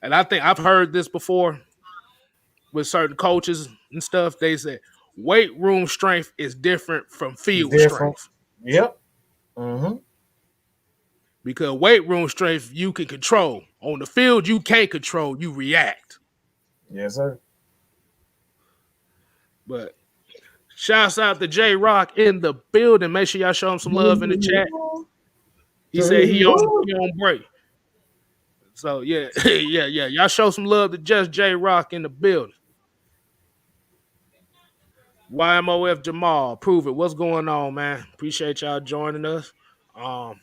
I think I've heard this before with certain coaches and stuff. They say weight room strength is different from field Different. strength. Yep. Mm-hmm. Because weight room strength you can control. On the field, you can't control. You react. Yes, sir. But shouts out to J Rock in the building. Make sure y'all show him some love in the chat. He said he on break. So yeah, yeah. Y'all show some love to just J Rock in the building. YMOF Jamal, prove it. What's going on, man? Appreciate y'all joining us. Um,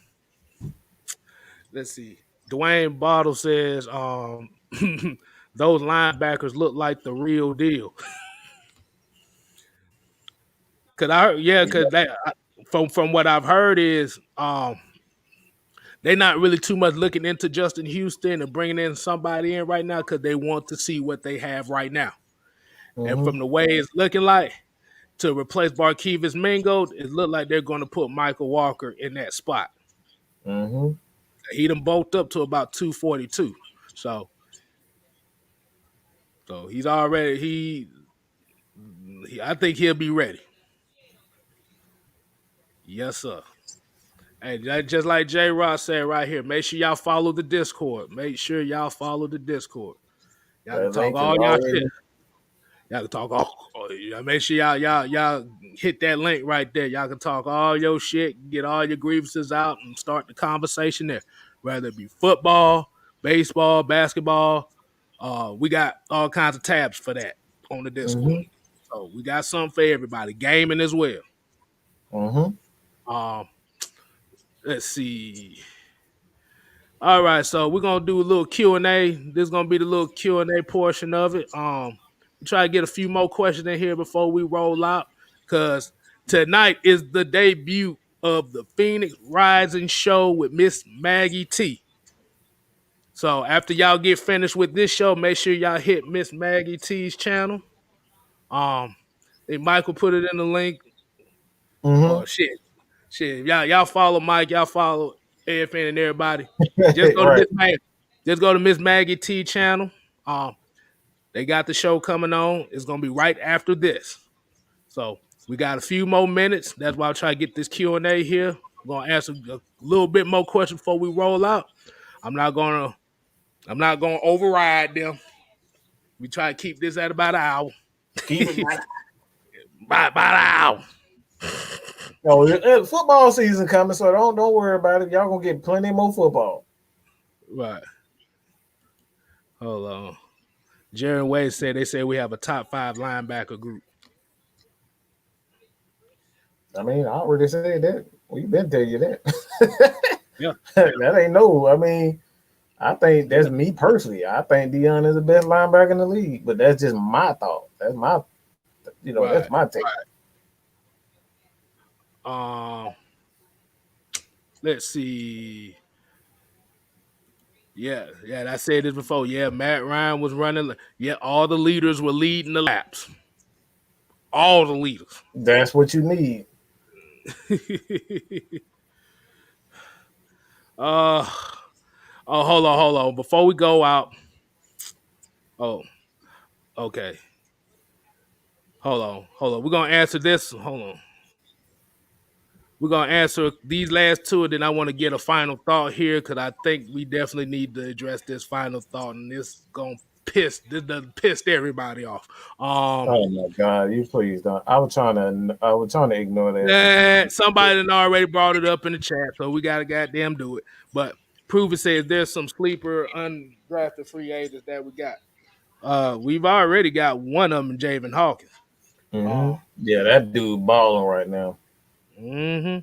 let's see. Dwayne Bottle says, those linebackers look like the real deal. From what I've heard is they're not really too much looking into Justin Houston and bringing in somebody in right now because they want to see what they have right now. And Mm-hmm. from the way it's looking like to replace Barkevius Mingo, it looked like they're going to put Michael Walker in that spot. Mm-hmm. He done bulked up to about 242. So he's already I think he'll be ready. Yes, sir. Hey, just like J Ross said right here, make sure y'all follow the Discord. Make sure y'all follow the Discord. Y'all can That talk link is all y'all shit. already. Y'all can talk all. Make sure y'all hit that link right there. Y'all can talk all your shit, get all your grievances out, and start the conversation there. Whether it be football, baseball, basketball, we got all kinds of tabs for that on the Discord. Mm-hmm. So we got something for everybody, gaming as well. Mm-hmm. Um, let's see. All right, so we're gonna do a little Q&A. This is gonna be the little Q&A portion of it. We try to get a few more questions in here before we roll out, because tonight is the debut of the Phoenix Rising Show with Miss Maggie T. So after y'all get finished with this show, make sure y'all hit Miss Maggie T's channel. Michael put it in the link. Mm-hmm. Oh shit. Y'all follow Mike. Y'all follow AFN and everybody. Just go to Right. Miss Maggie. Just go to Miss Maggie T channel. They got the show coming on. It's gonna be right after this. So we got a few more minutes. That's why I'll try to get this Q&A here. I'm gonna answer a little bit more questions before we roll out. I'm not gonna override them. We try to keep this at about an hour. Keep it About an hour. No, football season coming, so don't worry about it. Y'all gonna get plenty more football. Right. Hold on. Jaron Wade said they say we have a top 5 linebacker group. I mean, I already said that. We've been telling you that. Yeah. That ain't no. I mean, I think that's me personally. I think Deion is the best linebacker in the league, but that's just my thought. That's my, that's my take. Right. Let's see. Yeah, I said this before. Yeah, Matt Ryan was running. Yeah, all the leaders were leading the laps. All the leaders. That's what you need. Hold on. Before we go out. Oh, okay. Hold on. We're gonna answer this. Hold on. We're gonna answer these last two, and then I want to get a final thought here because I think we definitely need to address this final thought, and this gonna done pissed everybody off. Oh my God, you please don't. I was trying to ignore that. Somebody done already brought it up in the chat, so we gotta goddamn do it. But Proven says there's some sleeper undrafted free agents that we got. We've already got one of them, Javen Hawkins. Mm-hmm. Yeah, that dude balling right now. Mm-hmm.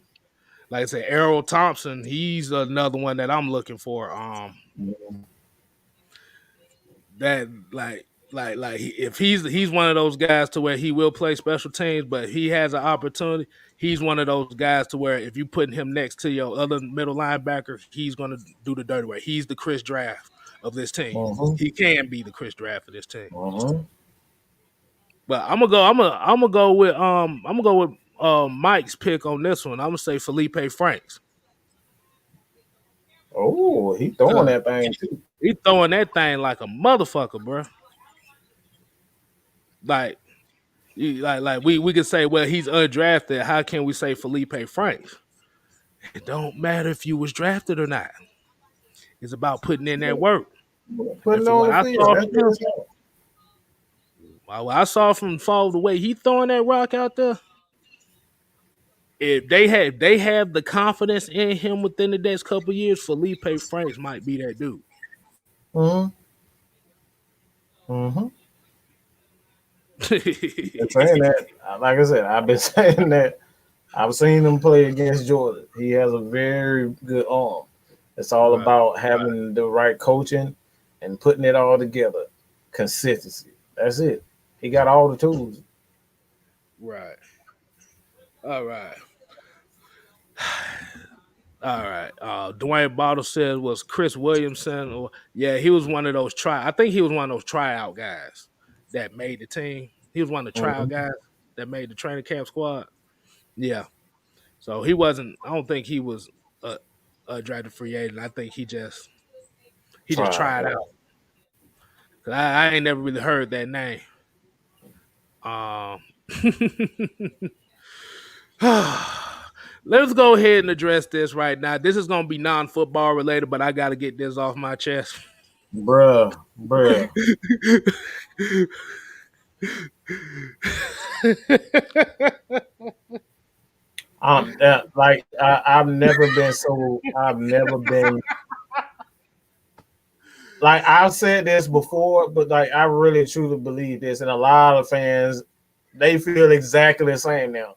Like I said, Errol Thompson, he's another one that I'm looking for. That like if he's one of those guys to where he will play special teams, but he has an opportunity. He's one of those guys to where if you put him next to your other middle linebacker, he's gonna do the dirty work. He's the Chris Draft of this team. Mm-hmm. He can be the Chris Draft of this team. Mm-hmm. But I'm gonna go with Mike's pick on this one. I'm gonna say Felipe Franks. Oh, he throwing that thing too. He throwing that thing like a motherfucker, bro. Like we could say, well, he's undrafted. How can we say Felipe Franks? It don't matter if you was drafted or not. It's about putting in that work. Putting on the field. I saw from Fall the way he throwing that rock out there. If they have the confidence in him within the next couple of years, Felipe Franks might be that dude. Mm-hmm. Mm-hmm. Been saying that. Like I said, I've been saying that. I've seen him play against Jordan. He has a very good arm. It's all about having the right coaching and putting it all together. Consistency. That's it. He got all the tools. Right. All right. Dwayne Bottle says was Chris Williamson. He was one of those I think he was one of those tryout guys that made the team. He was one of the tryout guys that made the training camp squad. Yeah. So he wasn't. I don't think he was a drafted free agent. I think he just tried out. Cause I ain't never really heard that name. Let's go ahead and address this right now. This is going to be non-football related, but I got to get this off my chest. Bruh. I've never been like I've said this before, but like I really truly believe this, and a lot of fans they feel exactly the same now.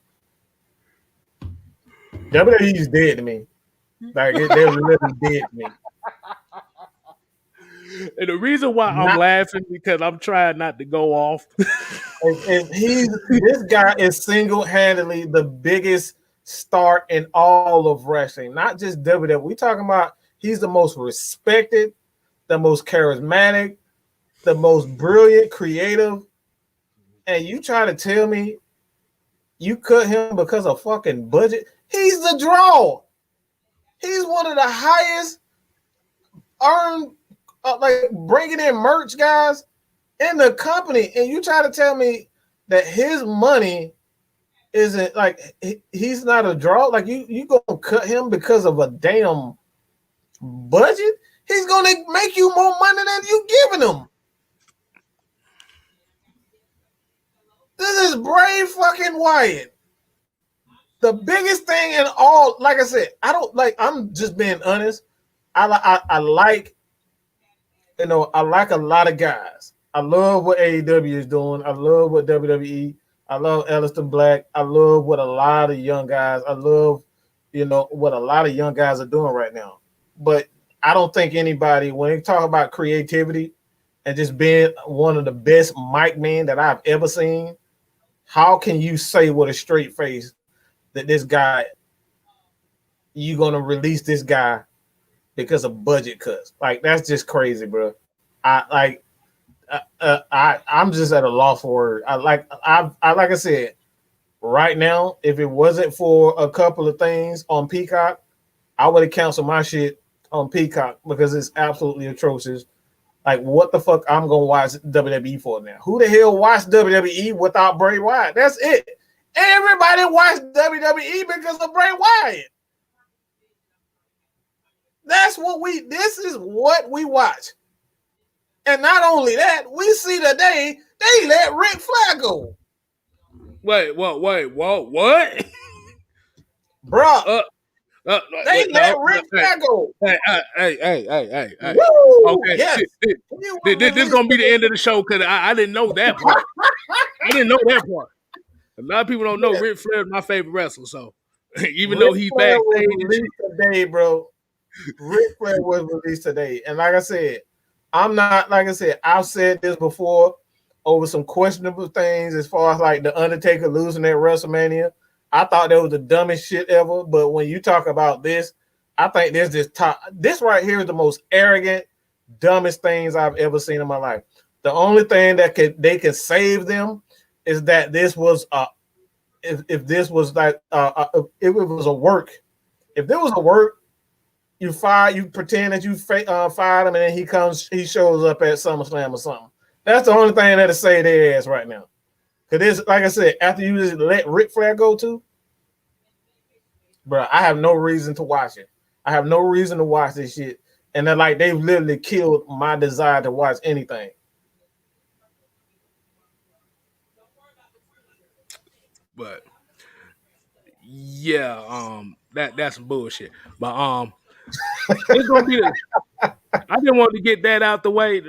WWE's dead to me. Like they're literally dead to me. And the reason why I'm laughing because I'm trying not to go off. This guy is single-handedly the biggest star in all of wrestling, not just WWE. We talking about he's the most respected, the most charismatic, the most brilliant, creative, and you try to tell me you cut him because of fucking budget? He's the draw. He's one of the highest earned, like bringing in merch guys in the company, and you try to tell me that his money isn't like he's not a draw. Like you gonna cut him because of a damn budget? He's gonna make you more money than you giving him. Bray fucking Wyatt. The biggest thing in all, like I said, I don't like. I'm just being honest. I like, I like a lot of guys. I love what AEW is doing. I love what WWE. I love Aleister Black. I love what a lot of young guys. I love, what a lot of young guys are doing right now. But I don't think anybody, when they talk about creativity and just being one of the best mic men that I've ever seen, how can you say with a straight face that this guy, you're gonna release this guy because of budget cuts? Like, that's just crazy, bro. I'm just at a loss for word. Like I said, right now, if it wasn't for a couple of things on Peacock, I would have canceled my shit on Peacock because it's absolutely atrocious. Like, what the fuck I'm gonna watch WWE for now? Who the hell watched WWE without Bray Wyatt? That's it. Everybody watched WWE because of Bray Wyatt. This is what we watch. And not only that, we see today they let Ric Flair go. Wait, what? Bruh. They let Ric Flair go. Hey. Woo! Okay, yes. This is gonna be the end of the show because I didn't know that part. I didn't know that part. A lot of people don't know Ric Flair is my favorite wrestler. So even though he's backstage, today, bro, Ric Flair was released today, and like I said, I've said this before over some questionable things as far as like the Undertaker losing at WrestleMania. I thought that was the dumbest shit ever. But when you talk about this, I think this right here is the most arrogant, dumbest things I've ever seen in my life. The only thing that they can save them is that this was if this was like if it was a work. If there was a work, you pretend that you fired him, and then he shows up at SummerSlam or something. That's the only thing that'll save their ass right now. Because like I said, after you just let Ric Flair go too, bro, I have no reason to watch it. I have no reason to watch this shit. And they're like, they've literally killed my desire to watch anything. but yeah, that's some bullshit. But it's gonna be I didn't want to get that out the way,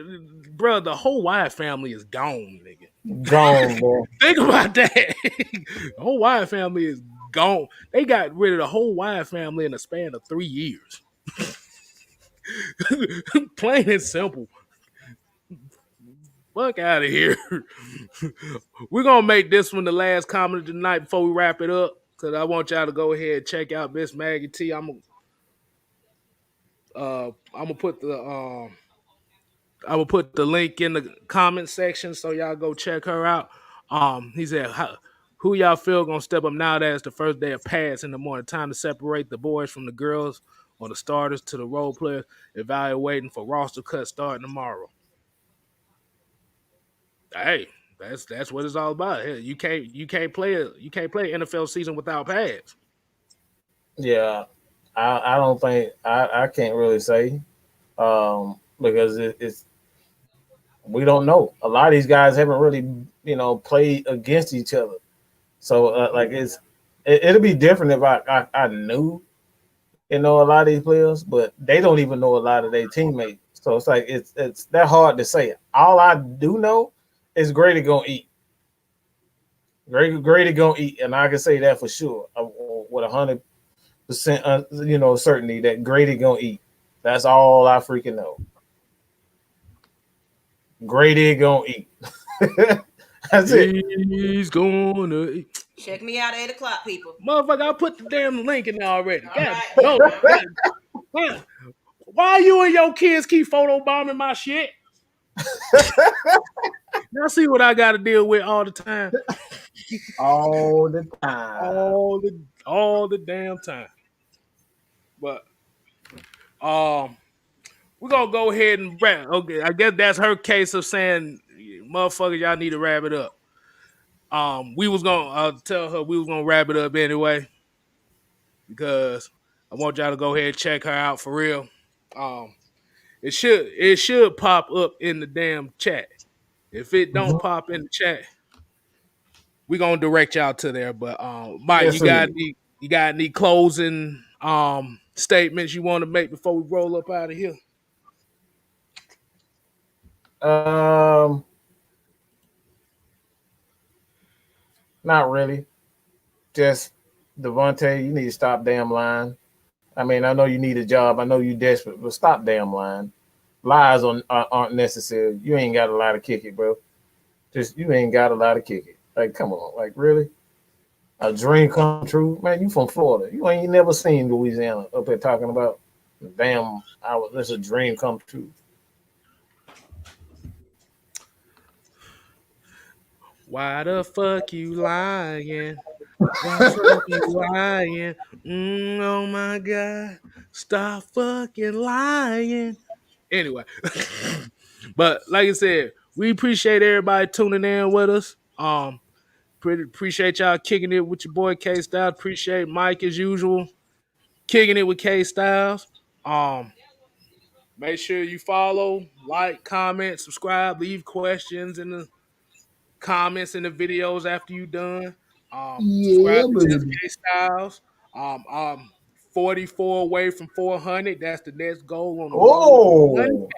bro. The whole Wyatt family is gone, nigga. Gone, bro. Think about that. The whole Wyatt family is gone. They got rid of the whole Wyatt family in a span of 3 years. Plain and simple. Fuck out of here. We're gonna make this one the last comment of the night before we wrap it up. Cause I want y'all to go ahead and check out Miss Maggie T. I'm gonna put the link in the comment section so y'all go check her out. He said, who y'all feel gonna step up now that it's the first day of pads in the morning? Time to separate the boys from the girls, or the starters to the role players, evaluating for roster cut starting tomorrow. Hey, that's what it's all about. Hey, you can't play NFL season without pads. Yeah, I don't think I can't really say because it's we don't know. A lot of these guys haven't really played against each other, so like it'll be different if I knew a lot of these players, but they don't even know a lot of their teammates. So it's like it's that hard to say. All I do know is Grady gonna eat. Grady gonna eat, and I can say that for sure with 100% certainty that Grady gonna eat. That's all I freaking know. Grady gonna eat. That's it. He's gonna eat. Check me out at 8:00, people. Motherfucker, I put the damn link in there already. God, Right. no. Why you and your kids keep photobombing my shit? Y'all see what I got to deal with all the time. All the time. All the damn time. But we're gonna go ahead and wrap. Okay, I guess that's her case of saying, motherfuckers, y'all need to wrap it up. We was gonna tell her we was gonna wrap it up anyway because I want y'all to go ahead and check her out for real. It should pop up in the damn chat. If it don't pop in the chat, we gonna direct y'all to there. But Mike, Yes, sir. you got any closing statements you want to make before we roll up out of here? Not really. Just Devontae, you need to stop damn lying. I mean, I know you need a job. I know you desperate, but stop damn lying. Lies aren't necessary. You ain't got a lot to kick it, bro. Just you ain't got a lot to kick it. Like, come on, like really? A dream come true, man. You from Florida? You ain't never seen Louisiana up there talking about damn. This a dream come true. Why the fuck you lying? Why the fuck you lying? Oh my god! Stop fucking lying. Anyway, but like I said, we appreciate everybody tuning in with us. Appreciate y'all kicking it with your boy Kstylz. Appreciate Mike as usual, kicking it with Kstylz. Make sure you follow, like, comment, subscribe, leave questions in the comments in the videos after you done. Yeah, Subscribe to Just baby. Kstylz. 44 away from 400. That's the next goal on the road to 100.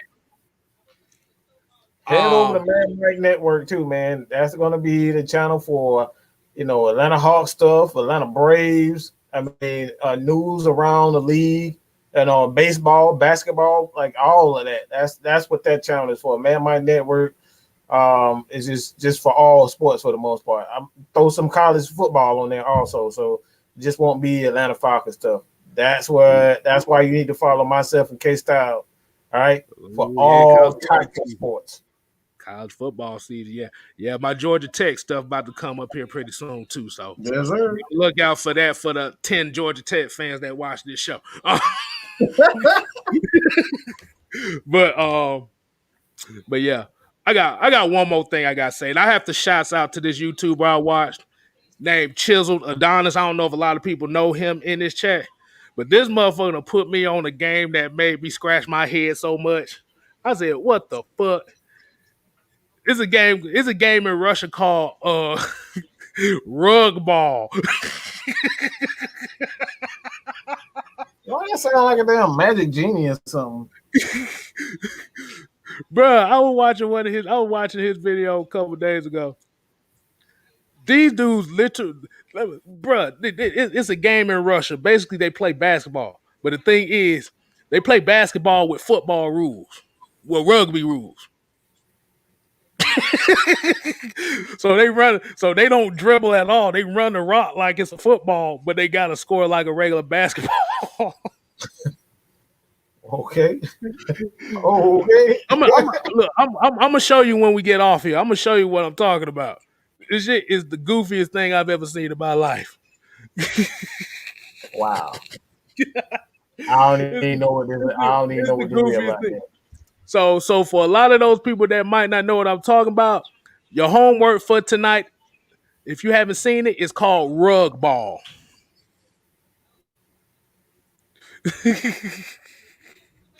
Oh, head over to Man Mike Network too, man. That's going to be the channel for, Atlanta Hawks stuff, Atlanta Braves. I mean, news around the league, and baseball, basketball, like all of that. That's what that channel is for. Man Mike Network is just for all sports for the most part. I throw some college football on there also, so just won't be Atlanta Falcons stuff. That's why you need to follow myself and Kstylz. All right, for all types of sports. College football season, yeah. My Georgia Tech stuff about to come up here pretty soon too. So yes, sir. Look out for that for the 10 Georgia Tech fans that watch this show. But yeah, I got one more thing I gotta say, and I have to shouts out to this YouTuber I watched named Chiseled Adonis. I don't know if a lot of people know him in this chat, but this motherfucker put me on a game that made me scratch my head so much. I said, "What the fuck?" It's a game in Russia called Rug Ball. Why that sound like a damn magic genie or something? Bruh, I was watching his video a couple days ago. These dudes literally, bruh, it's a game in Russia. Basically, they play basketball. But the thing is, they play basketball with football rules. Well, rugby rules. So they don't dribble at all. They run the rock like it's a football, but they gotta score like a regular basketball. Okay. Okay. I'm gonna show you when we get off here. I'm gonna show you what I'm talking about. This shit is the goofiest thing I've ever seen in my life. Wow. I don't even know what this is. I don't even know what this is about. So for a lot of those people that might not know what I'm talking about, your homework for tonight, if you haven't seen it, it's called Rug Ball.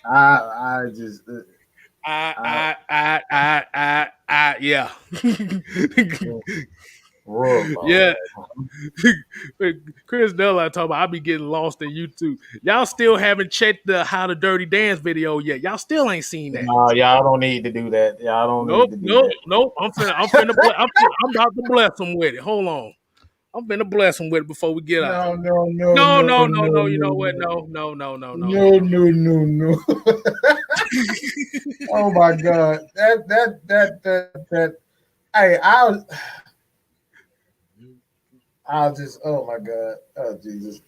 I just yeah. Yeah. Chris Della talking about I be getting lost in YouTube. Y'all still haven't checked the How to Dirty Dance video yet. Y'all still ain't seen that. No, y'all don't need to do that. Y'all don't need to do that. Nope. I'm about to bless them with it. Hold on. I'm finna bless them with it before we get out. No. You know what? No. No. Oh my God. That. Hey, I'll just. Oh my God. Oh Jesus.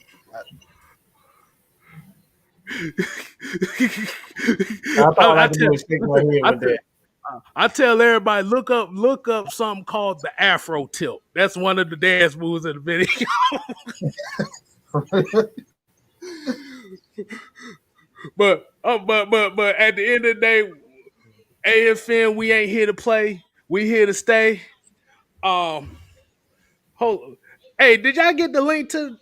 I tell everybody look up something called the Afro tilt. That's one of the dance moves in the video. but at the end of the day, AFN, we ain't here to play. We here to stay. Hey, did y'all get the link to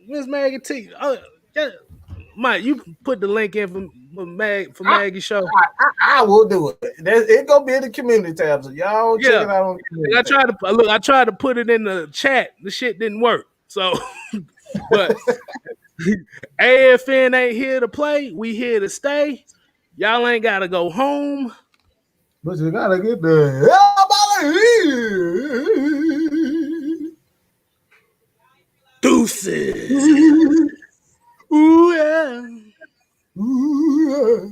Miss Maggie T? Mike, you put the link in for Maggie show. I will do it. It's gonna be in the community tab, so y'all check it out on the community tab. I tried to put it in the chat. The shit didn't work. So, but AFN ain't here to play. We here to stay. Y'all ain't gotta go home. But you gotta get the hell out of here. Deuces. Ooh, yeah. Ooh, yeah.